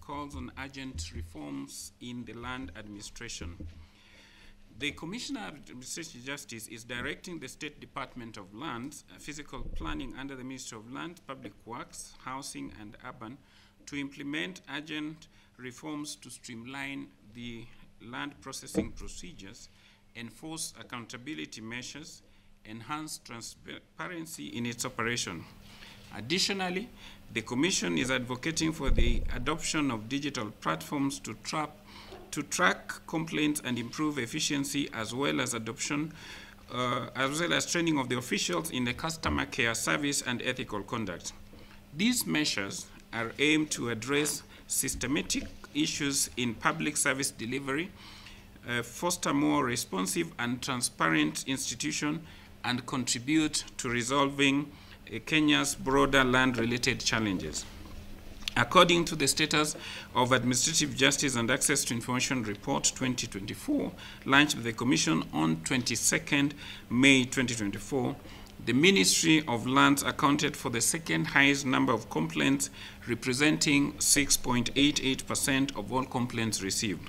calls on urgent reforms in the land administration. The Commissioner of Administrative Justice is directing the State Department of Lands, Physical Planning under the Ministry of Land, Public Works, Housing and Urban to implement urgent reforms to streamline the land processing procedures, enforce accountability measures, enhance transparency in its operation. Additionally, the Commission is advocating for the adoption of digital platforms to track complaints and improve efficiency, as well as training of the officials in the customer care service and ethical conduct. These measures are aimed to address systematic issues in public service delivery, foster more responsive and transparent institutions, and contribute to resolving Kenya's broader land-related challenges. According to the Status of Administrative Justice and Access to Information Report 2024, launched by the Commission on 22nd May 2024, the Ministry of Lands accounted for the second highest number of complaints, representing 6.88% of all complaints received.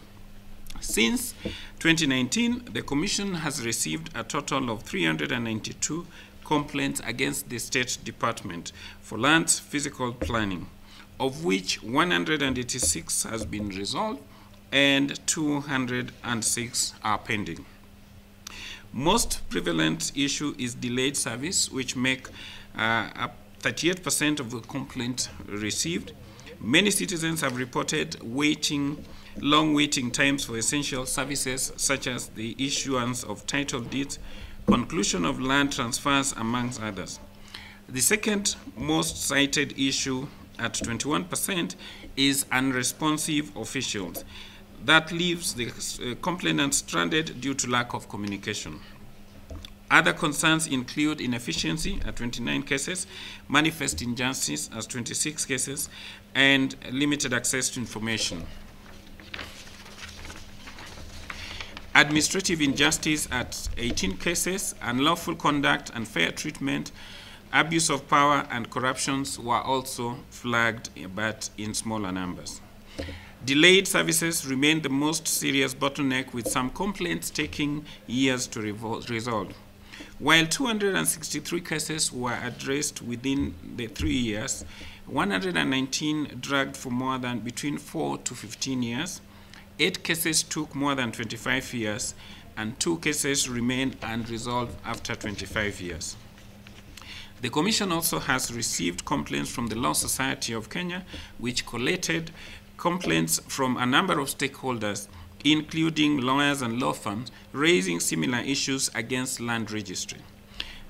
Since 2019, the Commission has received a total of 392 complaints against the State Department for Lands Physical Planning, of which 186 has been resolved and 206 are pending. Most prevalent issue is delayed service, which make up 38% of the complaints received. Many citizens have reported long waiting times for essential services, such as the issuance of title deeds, conclusion of land transfers, amongst others. The second most cited issue at 21% is unresponsive officials. That leaves the complainant stranded due to lack of communication. Other concerns include inefficiency at 29 cases, manifest injustice as 26 cases, and limited access to information. Administrative injustice at 18 cases, unlawful conduct, unfair treatment, abuse of power, and corruptions were also flagged, but in smaller numbers. Delayed services remain the most serious bottleneck, with some complaints taking years to resolve. While 263 cases were addressed within the 3 years, 119 dragged for more than between 4 to 15 years, 8 cases took more than 25 years, and 2 cases remain unresolved after 25 years. The Commission also has received complaints from the Law Society of Kenya, which collated complaints from a number of stakeholders, including lawyers and law firms, raising similar issues against land registry.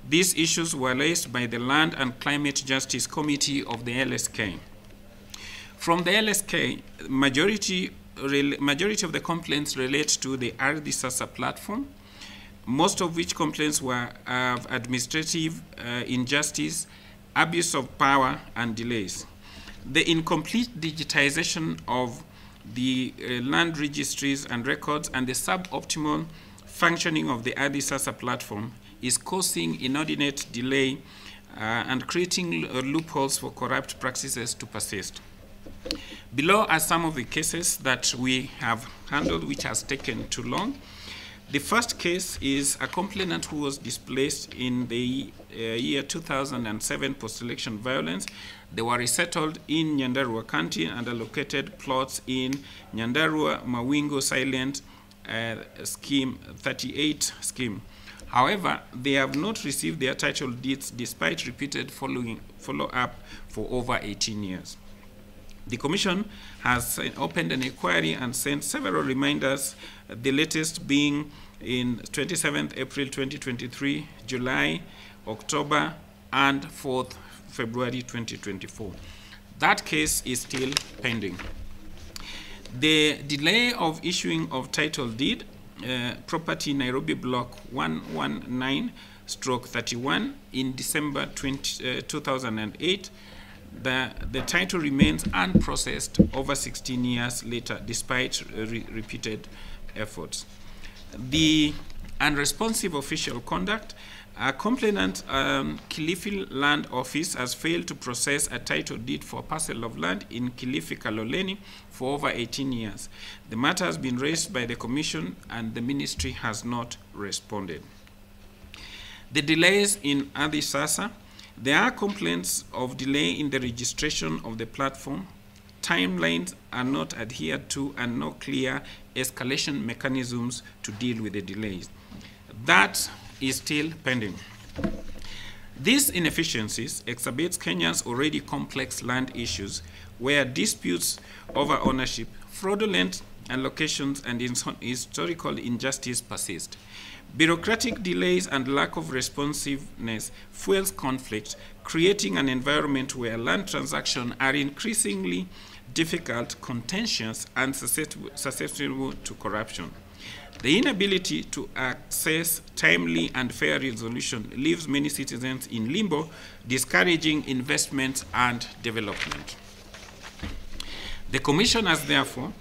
These issues were raised by the Land and Climate Justice Committee of the LSK. From the LSK, majority of the complaints relate to the Ardhi Sasa platform, most of which complaints were of administrative injustice, abuse of power, and delays. The incomplete digitization of the land registries and records and the suboptimal functioning of the Ardhi Sasa platform is causing inordinate delay and creating loopholes for corrupt practices to persist. Below are some of the cases that we have handled which has taken too long. The first case is a complainant who was displaced in the year 2007 post-election violence. They were resettled in Nyandarua County and allocated plots in Nyandarua Mawingo Silent Scheme 38 scheme. However, they have not received their title deeds despite repeated follow-up for over 18 years. The Commission has opened an inquiry and sent several reminders, the latest being in 27th April 2023, July, October, and 4th February 2024. That case is still pending. The delay of issuing of title deed, property Nairobi Block 119/31 in December 2008, the title remains unprocessed over 16 years later, despite repeated efforts. The unresponsive official conduct, A complainant, Kilifi Land Office, has failed to process a title deed for a parcel of land in Kilifi Kaloleni for over 18 years. The matter has been raised by the Commission and the Ministry has not responded. The delays in Ardhi Sasa. There are complaints of delay in the registration of the platform. Timelines are not adhered to and no clear escalation mechanisms to deal with the delays. That is still pending. These inefficiencies exacerbate Kenya's already complex land issues where disputes over ownership, fraudulent allocations, and historical injustice persist. Bureaucratic delays and lack of responsiveness fuels conflict, creating an environment where land transactions are increasingly difficult, contentious, and susceptible to corruption. The inability to access timely and fair resolution leaves many citizens in limbo, discouraging investment and development. The Commission has therefore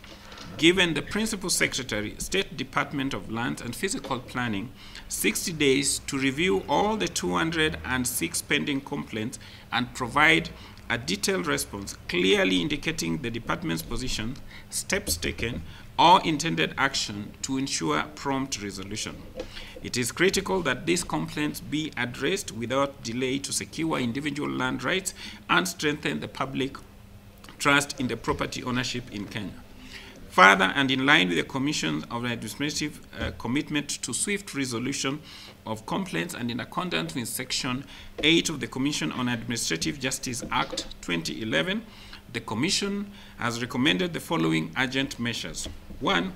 given the Principal Secretary, State Department of Land and Physical Planning, 60 days to review all the 206 pending complaints and provide a detailed response, clearly indicating the department's position, steps taken, or intended action to ensure prompt resolution. It is critical that these complaints be addressed without delay to secure individual land rights and strengthen the public trust in the property ownership in Kenya. Further, and in line with the Commission of Administrative commitment to swift resolution of complaints and in accordance with Section 8 of the Commission on Administrative Justice Act 2011, the Commission has recommended the following urgent measures. 1.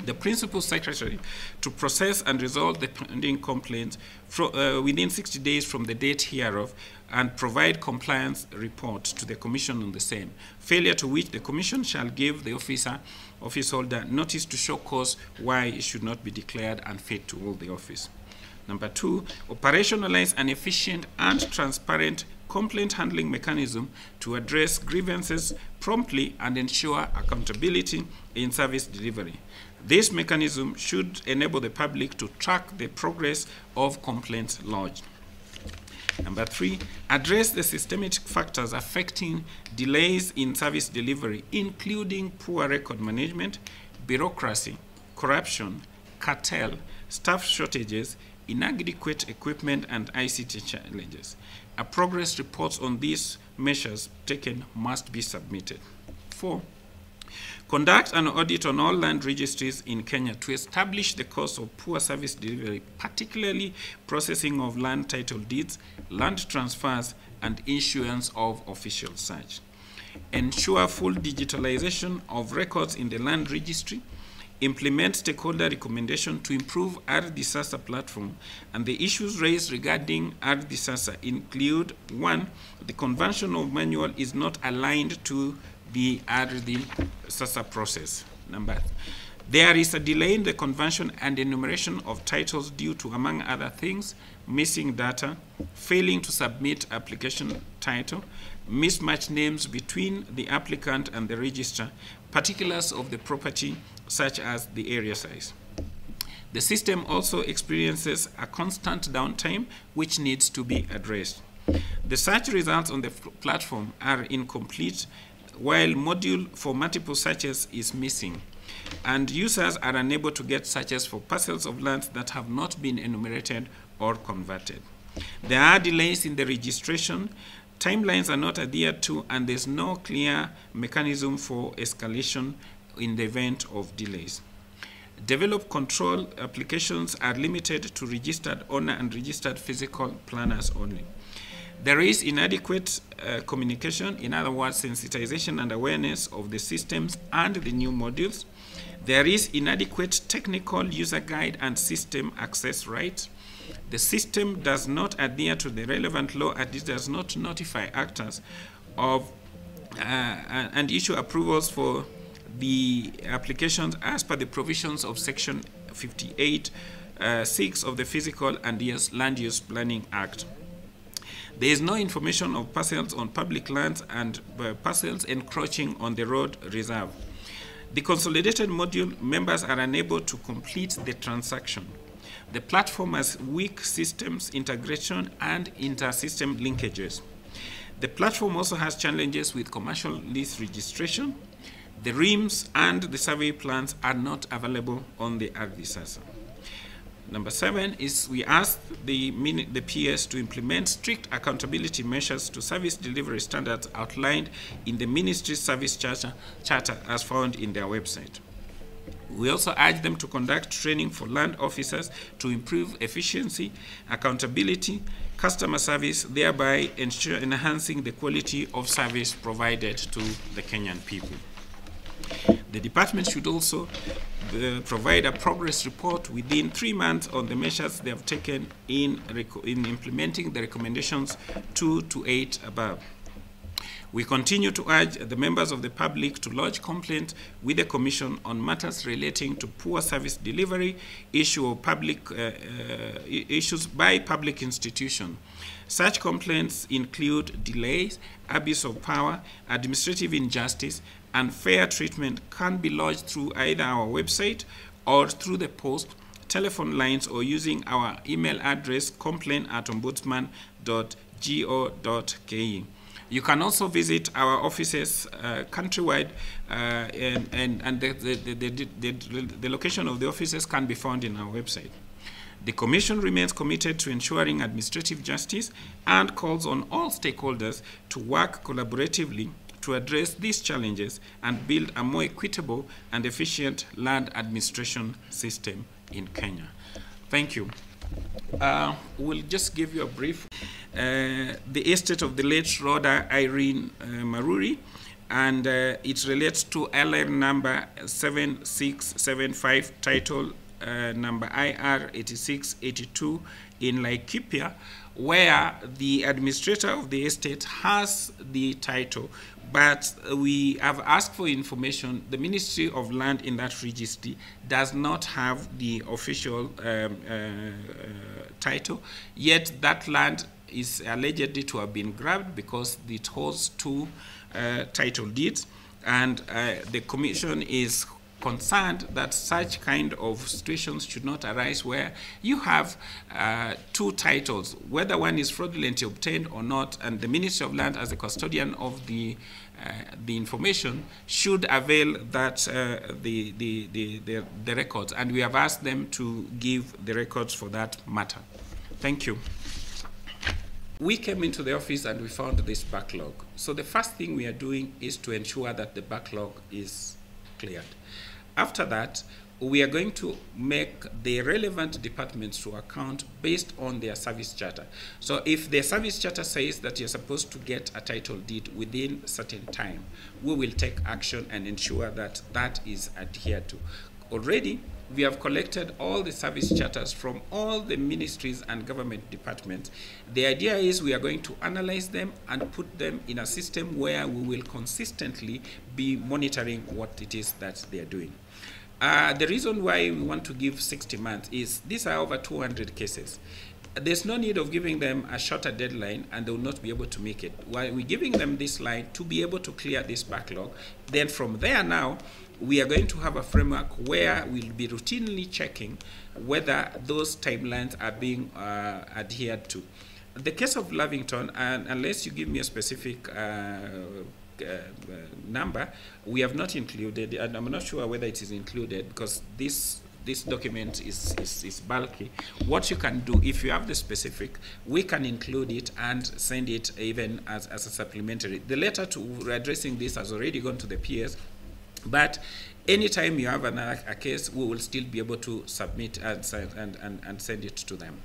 The Principal Secretary to process and resolve the pending complaints within 60 days from the date hereof and provide compliance report to the Commission on the same, failure to which the Commission shall give the office holder notice to show cause why it should not be declared unfit to hold the office. Number 2, operationalize an efficient and transparent complaint handling mechanism to address grievances promptly and ensure accountability in service delivery. This mechanism should enable the public to track the progress of complaints lodged. Number 3, address the systemic factors affecting delays in service delivery, including poor record management, bureaucracy, corruption, cartel, staff shortages, inadequate equipment, and ICT challenges. A progress report on these measures taken must be submitted. 4, conduct an audit on all land registries in Kenya to establish the cause of poor service delivery, particularly processing of land title deeds, land transfers, and issuance of official search. Ensure full digitalization of records in the land registry. Implement stakeholder recommendation to improve Ardhi Sasa platform, and the issues raised regarding Ardhi Sasa include: 1, the conventional manual is not aligned to the Ardhi Sasa process. There is a delay in the conversion and enumeration of titles due to, among other things, missing data, failing to submit application title, mismatched names between the applicant and the registrar, particulars of the property such as the area size. The system also experiences a constant downtime which needs to be addressed. The search results on the platform are incomplete while module for multiple searches is missing, and users are unable to get searches for parcels of land that have not been enumerated or converted. There are delays in the registration, timelines are not adhered to, and there's no clear mechanism for escalation in the event of delays. Develop control applications are limited to registered owner and registered physical planners only. There is inadequate communication, in other words, sensitization and awareness of the systems and the new modules. There is inadequate technical user guide and system access rights. The system does not adhere to the relevant law and it does not notify actors of and issue approvals for the applications as per the provisions of Section 58(6) of the Physical and Land Use Planning Act. There is no information of parcels on public lands and parcels encroaching on the road reserve. The consolidated module members are unable to complete the transaction. The platform has weak systems integration and inter-system linkages. The platform also has challenges with commercial lease registration. The RIMs and the survey plans are not available on the AgriSasa. Number 7 is we ask the PS to implement strict accountability measures to service delivery standards outlined in the Ministry's Service Charter as found in their website. We also urge them to conduct training for land officers to improve efficiency, accountability, customer service, thereby enhancing the quality of service provided to the Kenyan people. The department should also provide a progress report within 3 months on the measures they have taken in implementing the recommendations 2 to 8 above. We continue to urge the members of the public to lodge complaint with the Commission on matters relating to poor service delivery, issues by public institutions. Such complaints include delays, abuse of power, administrative injustice, and fair treatment can be lodged through either our website or through the post, telephone lines, or using our email address complaint@ombudsman.go.ke. You can also visit our offices countrywide, and the location of the offices can be found in our website. The Commission remains committed to ensuring administrative justice and calls on all stakeholders to work collaboratively to address these challenges and build a more equitable and efficient land administration system in Kenya. Thank you. We'll just give you a brief. The estate of the late Rhoda Irene Maruri, and it relates to LR number 7675, title number IR 8682 in Laikipia, where the administrator of the estate has the title, but we have asked for information. The Ministry of Land in that registry does not have the official title, yet that land is allegedly to have been grabbed because it holds 2 title deeds, and the Commission is concerned that such kind of situations should not arise where you have 2 titles, whether one is fraudulently obtained or not, and the Ministry of Land, as a custodian of the information, should avail that the records, and we have asked them to give the records for that matter. Thank you. We came into the office and we found this backlog. So the first thing we are doing is to ensure that the backlog is cleared. After that, we are going to make the relevant departments to account based on their service charter. So if their service charter says that you're supposed to get a title deed within a certain time, we will take action and ensure that that is adhered to. Already, we have collected all the service charters from all the ministries and government departments. The idea is we are going to analyze them and put them in a system where we will consistently be monitoring what it is that they are doing. The reason why we want to give 60 months is these are over 200 cases. There's no need of giving them a shorter deadline and they will not be able to make it. While we're giving them this line to be able to clear this backlog, then from there now, we are going to have a framework where we'll be routinely checking whether those timelines are being adhered to. The case of Lavington, and unless you give me a specific number, we have not included, and I'm not sure whether it is included because this document is bulky. What you can do, if you have the specific, we can include it and send it even as a supplementary. The letter to addressing this has already gone to the PS, but anytime you have a case, we will still be able to submit and send it to them.